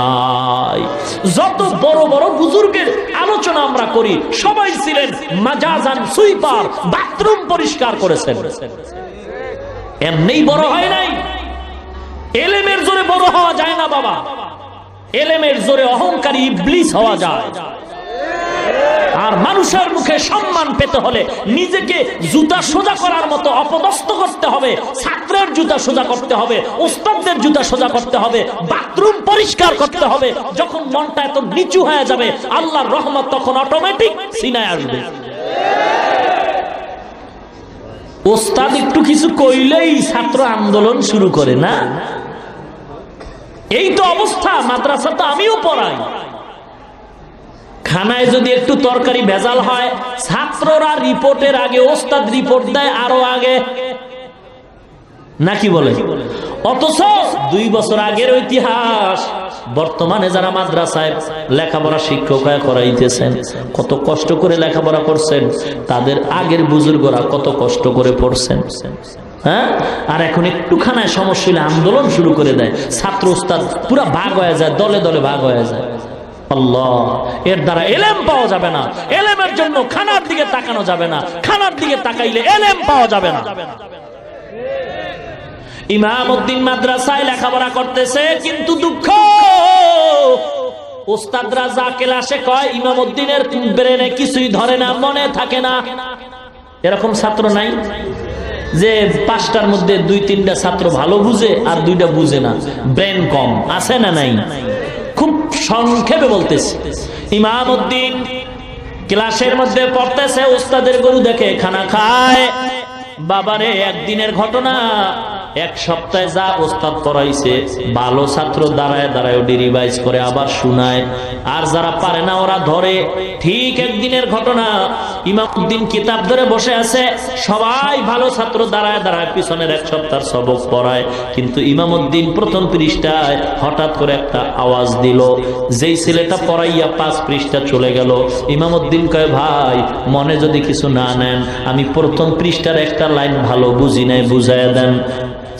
A: যত বড় বড় বুজুর্গের আলোচনা আমরা করি, সবাই ছিলেন মাজাজান সুইপার, বাথরুম পরিষ্কার করেছেন, এমনি বড় হয় নাই। এলেমের জোরে বড় হওয়া যায় না বাবা, এলেমের জোরে অহংকারী ইবলিস হওয়া যায়। আর মানুষের মুখে সম্মান পেতে হলে নিজেকে জুতা সোজা করার মতো অপদস্থ করতে হবে, ছাত্রের জুতা সোজা করতে হবে, ওস্তাদদের জুতা সোজা করতে হবে, বাথরুম পরিষ্কার করতে হবে। যখন মনটা এত নিচু হয়ে যাবে, আল্লাহর রহমত তখন অটোমেটিক সিনায় আসবে। ওস্তাদ একটু কিছু কইলেই ছাত্র আন্দোলন শুরু করে না, এই তো অবস্থা। মাদ্রাসা তো আমিও পড়াই, খানায় যদি একটু তরকারি ভেজাল হয়, ছাত্ররা রিপোর্টের আগে ওস্তাদ রিপোর্ট দেয় আরো আগে, নাকি বলে? অথচ 2 বছর আগের ইতিহাস বর্তমানে যারা মাদ্রাসায় লেখাপড়া শিক্ষক হয়ে করাইতেছেন, কত কষ্ট করে লেখাপড়া করছেন, তাদের আগের বুজুর্গরা কত কষ্ট করে পড়ছেন। হ্যাঁ, আর এখন একটু খানায় সমস্যা হলে আন্দোলন শুরু করে দেয়, ছাত্র ওস্তাদ পুরা ভাগ হয়ে যায়, দলে দলে ভাগ হয়ে যায়। আল্লাহ, এর দ্বারা এলেম পাওয়া যাবে না। এলেমের জন্য খানার দিকে তাকানো যাবে না, খানার দিকে তাকাইলে এলেম পাওয়া যাবে না। ইমামউদ্দিন মাদ্রাসায় লেখাপড়া করতেছে, কিন্তু দুঃখ, ওস্তাদরা যা ক্লাসে কয় ইমামউদ্দিনের ব্রেনে কিছুই ধরে না, মনে থাকে না। এরকম ছাত্র নাই যে 5টার মধ্যে 2-3টা ছাত্র ভালো বুঝে আর 2টা বুঝে না? ব্রেন কম আছে না নাই? খুব সংক্ষেপে বলতেছি, ইমামউদ্দিন ক্লাসের মধ্যে পড়তেছে, ওস্তাদের গরু দেখে খানা খায়। বাবারে, একদিনের ঘটনা, এক সপ্তাহে যা ওস্তাদ পড়াইছে ভালো ছাত্র দাঁড়ায় দাঁড়ায় রিভাইজ করে আবার শোনায়, আর যারা পারে না ওরা ধরে। ঠিক একদিনের ঘটনা, ইমামউদ্দিন কিতাব ধরে বসে আছে, সবাই ভালো ছাত্র দাঁড়ায় দাঁড়ায় পিছনের এক সপ্তাহ সবক পড়ায়, কিন্তু ইমামউদ্দিন প্রথম পৃষ্ঠায় হঠাৎ করে একটা আওয়াজ দিল। যেই ছেলেটা পড়াইয়া 5 পৃষ্ঠা চলে গেল, ইমামউদ্দিন কয়, ভাই মনে যদি কিছু না নেন, আমি প্রথম পৃষ্ঠার একটা লাইন ভালো বুঝি নাই, বুঝাইয়া দেন।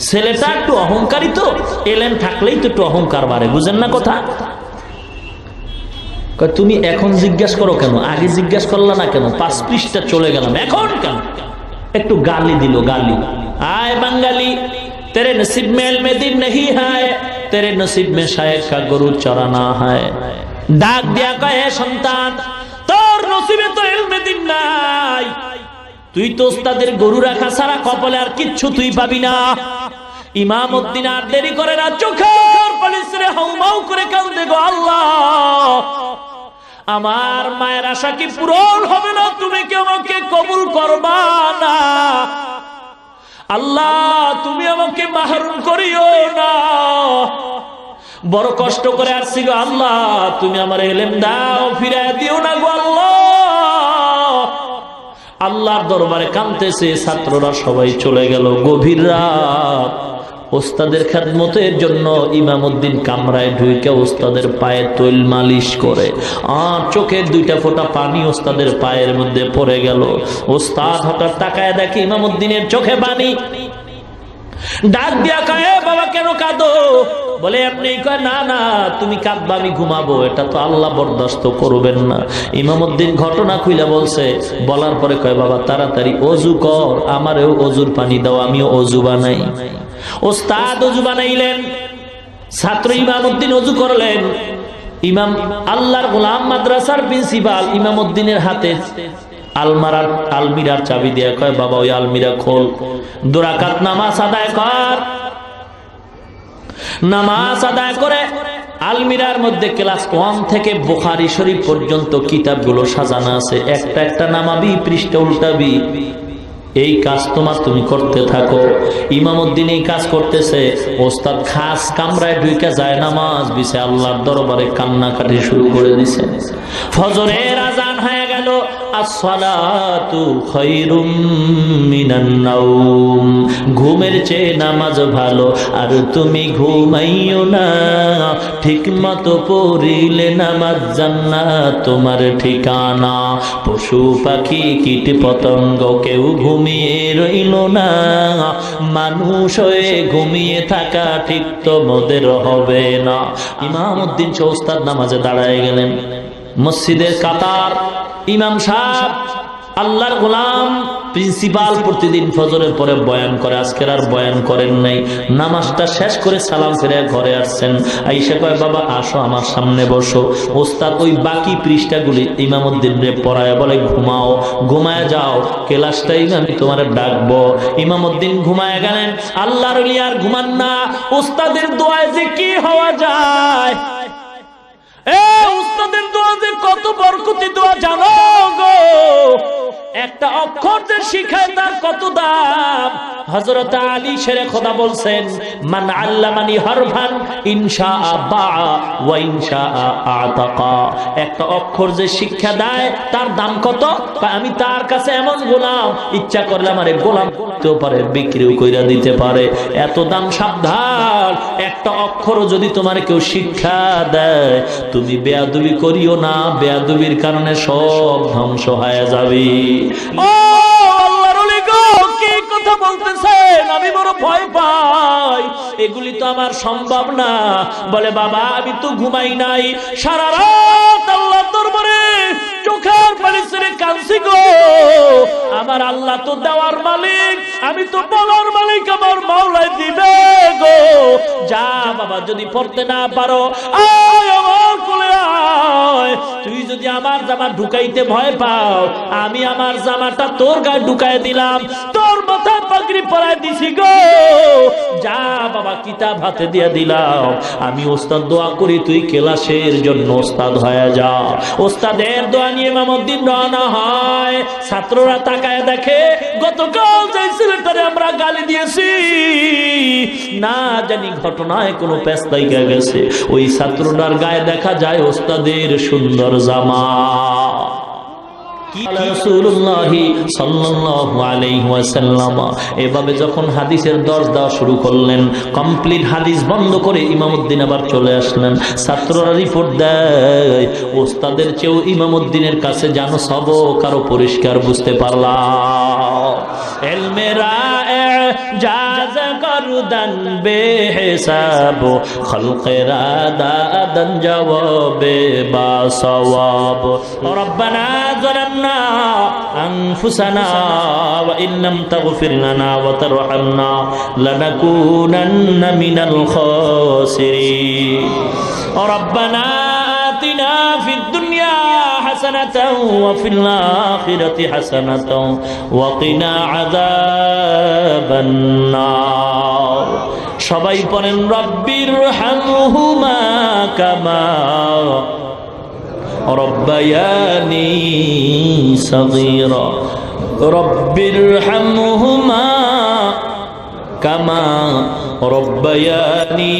A: ছেলেটা একটু অহংকারী, তো এলেন থাকলেই তো একটু অহংকার বাড়ে, বুঝেন না কথা? তুমি এখন জিজ্ঞাসা করো কেন, আগে জিজ্ঞাসা করলা না কেন? 5 পৃষ্ঠা চলে গেলাম, এখন কেন? একটু গালি দিল, গালি। আয় বাঙালি, तेरे नसीब में इल्म दीन नहीं है, तेरे नसीब में शायद का गरु चराना है। डाक दिया कहे সন্তান, তোর নসিবে তো ইলমে দিন নাই, তুই তো ওস্তাদের গরু রাখা ছাড়া কপালে আর কিচ্ছু তুই পাবি না। ইমামউদ্দিন আর দেরি করে না, চোখের পানি ছেড়ে হাউমাউ করে কাঁদে, গো আল্লাহ, আমার মায়ের আশা কি পূরণ হবে না? তুমি কি আমাকে কবুল করবা না? আল্লাহ, তুমি আমাকে মাহরুম করিও না। বড় কষ্ট করে আসছি গো আল্লাহ, তুমি আমার ইলম দাও, ফিরায় দিও না গো আল্লাহ। আল্লাহর দরবারে কাঁদতেছে, ছাত্ররা সবাই চলে গেল। গভীর রাত, ওস্তাদের খেদমতের জন্য ইমামউদ্দিন কামরায় ঢুকে ওস্তাদের পায়ে তৈল মালিশ করে, আর চোখের 2টা ফোঁটা পানি ওস্তাদের পায়ের মধ্যে পড়ে গেল। ওস্তাদ হঠাৎ তাকায় দেখে ইমামউদ্দিনের চোখে পানি। ডাক দিয়া কয়, বাবা কেন কাঁদো? বলে আপনি কয়, না না তুমি কাঁদবা, আমি ঘুমাবো, এটা তো আল্লাহ বরদাস্ত করবেন না। ইমামউদ্দিন ঘটনা খুইলা বলছে, বলার পরে কয়, বাবা তাড়াতাড়ি অজু কর, আমারও অজুর পানি দাও, আমিও অজু বানাই। ওস্তাদ অজু বানাইলেন, ছাত্র ইমামউদ্দিন অজু করলেন। ইমাম আল্লাহর গোলাম মাদ্রাসার প্রিন্সিপাল ইমামউদ্দিনের হাতে আলমিরার চাবি দিয়ে কয়, বাবা ওই আলমিরা খোল, 2 রাকাত নামাজ আদায় কর। নামাজ আদায় করে আলমিরার মধ্যে ক্লাস 1 থেকে বুখারী শরীফ পর্যন্ত কিতাবগুলো সাজানো আছে, একটা একটা নামাবি, পৃষ্ঠা উল্টাবি, এই কাজ তুমি করতে থাকো। ইমামউদ্দিন এই কাজ করতেছে, ওস্তাদ খাস কামরায় ঢুকে যায়, নামাজ বিছে আল্লাহর দরবারে কান্নাকাটি শুরু করে দিছে। ফজরের আজান হয়ে গেল, আসসালাতু খায়রুম মিনান নাওম, ঘুমের চেয়ে নামাজ ভালো, আর তুমি ঘুমাইও না, ঠিকমতো পড়িলে নামাজ জান্নাত তোমার ঠিকানা। পশু পাখি কীট পতঙ্গ কেউ ঘুমিয়ে রইল না, মানুষ হয়ে ঘুমিয়ে থাকা ঠিক তোমাদের হবে না। ইমামউদ্দিন ওস্তাদ নামাজে দাঁড়ায় গেলেন। মসজিদের কাতার, ইমাম সাহেব আল্লাহর গোলাম প্রিন্সিপাল প্রতিদিন ফজরের পরে বয়ান করে, আজকের আর বয়ান করেন নাই। নামাজটা শেষ করে সালাম ফিরে ঘরে আসছেন। আইসা কয়, বাবা আসো আমার সামনে বসো। ওস্তাদ ওই বাকি পৃষ্ঠাগুলি ইমামউদ্দিন রে পড়ায় বলে, ঘুমাও, ঘুমায় যাও, ক্লাসটাই আমি তোমার ডাকবো। ইমামউদ্দিন ঘুমায় গেলেন। আল্লাহর ওলি আর ঘুমান না। ওস্তাদের দোয়ায় যে কি হওয়া যায়, উস্তাদের দোয়া যে কত বরকতি দোয়া জানো গো। একটা অক্ষর যে শিখায় তার কত দাম। হযরত আলী শেরে খোদা বলছেন, মান আল্লামানি হারফান ইনশাআ বাআ ওয়া ইনশাআ আতাকা। একটা অক্ষর যে শিক্ষা দেয় তার দাম কত? আমি তার কাছে এমন গোলাম, ইচ্ছা করলে আমারে গোলাম করতেও পারে, বিক্রিও কইরা দিতে পারে, এত দাম। সাবধান, একটা অক্ষরও যদি তোমার কেউ শিক্ষা দেয়, তুমি বেয়াদবি করিও না, বেয়াদবির কারণে সব ধ্বংস হয়ে যাবে। ও আল্লাহর ওলি গো, কি কথা বলতেছেন? আমি বড় ভয় পাই, এগুলি তো আমার সম্ভব না। বলে, বাবা আমি তো ঘুমাই নাই, সারা রাত আল্লাহর দরবারে চোখের পানি ছেড়ে কাঁদছি গো। আমার আল্লাহ তো দেওয়ার মালিক, আমি তো বলার মালিক, আমার মাওলাই দিবে গো। যা বাবা, যদি পড়তে না পারো আয় আমার কোলে আয়। তুই যদি আমার জামা ঢুকাইতে ভয় পাও, আমি আমার জামাটা তোর গায়ে ঢুকাই দিলাম, তোর মাথায় পাগড়ি পরায় দিছি গো, যা বাবা কিতাব হাতে দিয়ে দিলাম, আমি ওস্তাদ দোয়া করি তুই ক্লাসের জন্য ওস্তাদ হয়ে যা। ওস্তাদের দোয়া নিয়ে ইমামউদ্দিন রওনা হয়। ছাত্ররা তাকায় দেখে গতকাল যে ছেলেটারে আমরা গালি দিয়েছি, না জানি ঘটনায় কোনো পেস্তাই গেছে, ওই ছাত্রটার গায়ে দেখা যায় ওস্তাদের সুন্দর জামা। এভাবে যখন হাদিসের দর্শ দেওয়া শুরু করলেন, কমপ্লিট হাদিস বন্ধ করে ইমামউদ্দিন আবার চলে আসলেন। ছাত্ররা রিপোর্ট দেয় ওস্তাদের চেয়েও ইমামউদ্দিনের কাছে জানো সবক আরো পরিষ্কার বুঝতে পারলাম। এলমেরা জাজ করদান বেহিসাব, খলকেরা দাদান জওয়াবে বা সওয়াব। রব্বানা যালামনা আনফুসানা ওয়া ইল্লাম তাগফির লানা ওয়া তারহামনা লানাকুনান্না মিনাল খাসিরিন। রব্বানা আতিনা ফিদ দুনিয়া হাসানাতাও ওয়া ফিল আখিরাতি হাসানাতাও ওয়া কিনা আযাবান নার। সবাই পড়েন রব্বির হামহুমা কামা রব্বায়ানি সগীরা। রব্বির হামহুমা কামা রব্বায়ানি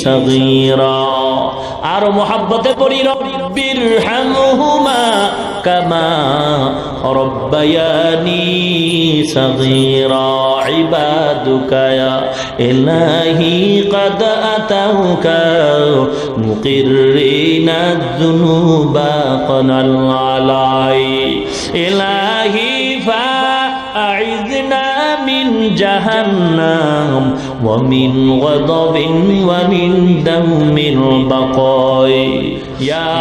A: সগীরা। আর মোহাব্বতে পড়ি রব্বির হামহুমা কামা রব্বায়ানি সগীরা। ইবাদুকা ইয়া ইলাহি قد أتوك مقرين الذنوب قنا العلاي إلهي فأعذنا من جهنم ومن غضب ومن دم البقاء يا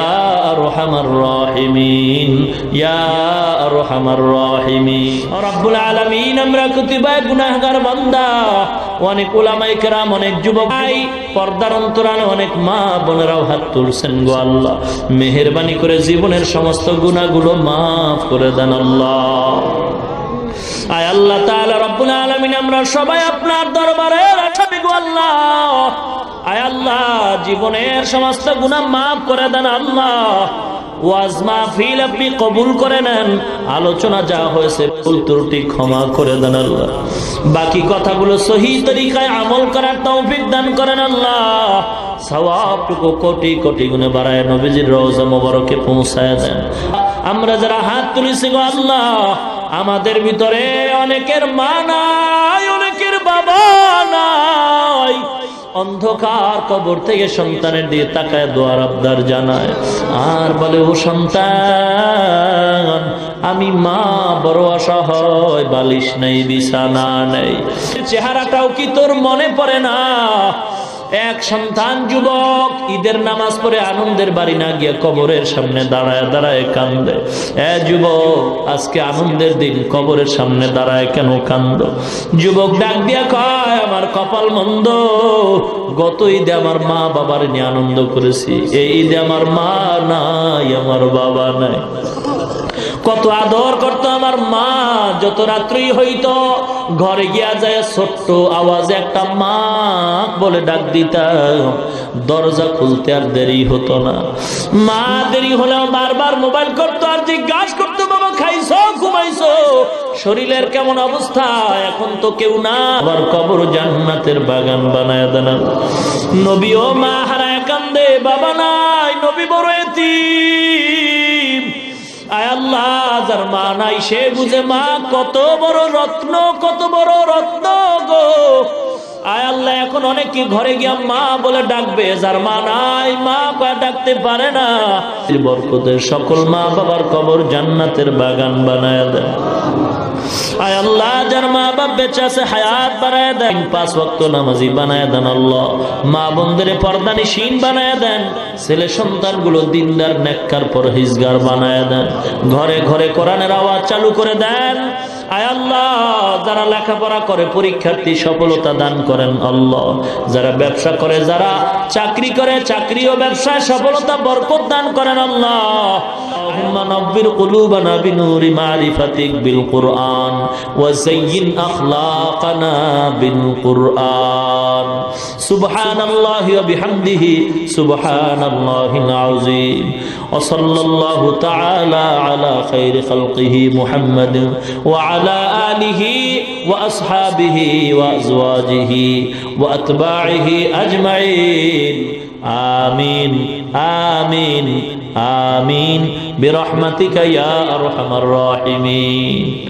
A: أرحم الراحمين يا أرحم الراحمين رب العالمين আমরা কুতিবায় গুনাহগার বান্দা, অনেক উলামায়ে কেরাম, অনেক যুবক ভাই, পর্দার অন্তরালে অনেক মা বোনেরাও হাত তুলছেন গো আল্লাহ, মেহেরবানি করে জীবনের সমস্ত গুনাহগুলো মাফ করে দেন আল্লাহ। আয় আল্লাহ তাআলা রব্বুল আলামিন, আমরা সবাই আপনার দরবারে আসামি গো আল্লাহ। আয় আল্লাহ, জীবনের সমস্ত গুনাহ মাফ করে দেন আল্লাহ। ওয়াজ মাহফিল আপনি কবুল করে নেন, আলোচনা যা হয়েছে ভুল ত্রুটি ক্ষমা করে দেন আল্লাহ। বাকি কথাগুলো সহিহ তরিকায় আমল করার তৌফিক দান করেন আল্লাহ। সওয়াবটুকু কোটি কোটি গুণে বাড়ায় নবীজির রওজা মোবারকে পৌঁছায় দেন। আমরা যারা হাত তুলেছি গো আল্লাহ, আমাদের ভিতরে অনেকের মা নাই, অনেকের বাবা নাই, অন্ধকার কবর থেকে সন্তানের দিয়ে তাকায় দোয়ার আবদার জানায় আর বলে, ও সন্তান আমি মা বড় অসহায়, বালিশ নেই বিছানা নেই। চেহারাটাও কি তোর মনে পড়ে না? এক সন্তান যুবক ঈদের নামাজ পড়ে আনন্দের বাড়ি না গিয়ে কবরের সামনে দাঁড়ায় দাঁড়ায় কান্দে। যুবক আজকে আনন্দের দিন, কবরের সামনে দাঁড়ায় কেন কান্দ? যুবক ডাক দিয়া কয়, আমার কপাল মন্দ, গত ঈদে আমার মা বাবার নিয়ে আনন্দ করেছি, এই ঈদে আমার মা নাই, আমার বাবা নাই। কত আদর করতো আমার মা, যত রাত্রি হইতো ঘরে গিয়া যায় ছোট্ট আওয়াজে একটা মা বলে ডাক দিতাম, দরজা খুলতে আর দেরি হতো না। মা দেরি হলেও বারবার মোবাইল করতো আর জিজ্ঞাসা করতো, বাবা খাইছো, ঘুমাইছো, শরীরের কেমন অবস্থা? এখন তো কেউ না, আবার কবর জান্নাতের বাগান বানায় দেন। নবী ও মা হারায় কান্দে, বাবা নাই, নবী বড় এতিম। আয় আল্লাহ, যার মা নাই সে বুঝে মা কত বড় রত্ন, কত বড় রত্ন গো। আয় আল্লাহ, এখন অনেকে ঘরে গিয়া মা বলে ডাকবে, যার মা নাই মা কয়া ডাকতে পারে না। বরকতের সকল মা বাবার কবর জান্নাতের বাগান বানায় দেন। আয় আল্লাহ, যার মা বাপ বেঁচে আছে হায়াত বানায় দেন, 5 ওয়াক্ত নামাজি বানায় দেন আল্লাহ। মা বোনদের পর্দানিশীন বানায় দেন, ছেলে সন্তানগুলো দিনদার নেককার পরহেজগার বানায় দেন, ঘরে ঘরে কোরআনের আওয়াজ চালু করে দেন। আয় আল্লাহ, যারা লেখাপড়া করে পরীক্ষার্থী সফলতা দান করেন আল্লাহ। যারা ব্যবসা করে, যারা চাকরি করে, চাকরি ও ব্যবসায় সফলতা বরকত দান করেন আল্লাহ। আল্লাহুম্মা নব্বির কুলুবানা বিনুরি মারিফাতিক বিল কুরআন بالقرآن وزين أخلاقنا بالقرآن سبحان الله وبحمده سبحان الله العظيم وصلى الله تعالى على خير خلقه محمد وعلى آله وأصحابه وأزواجه وأتباعه أجمعين آمين آمين آمين برحمتك يا أرحم الراحمين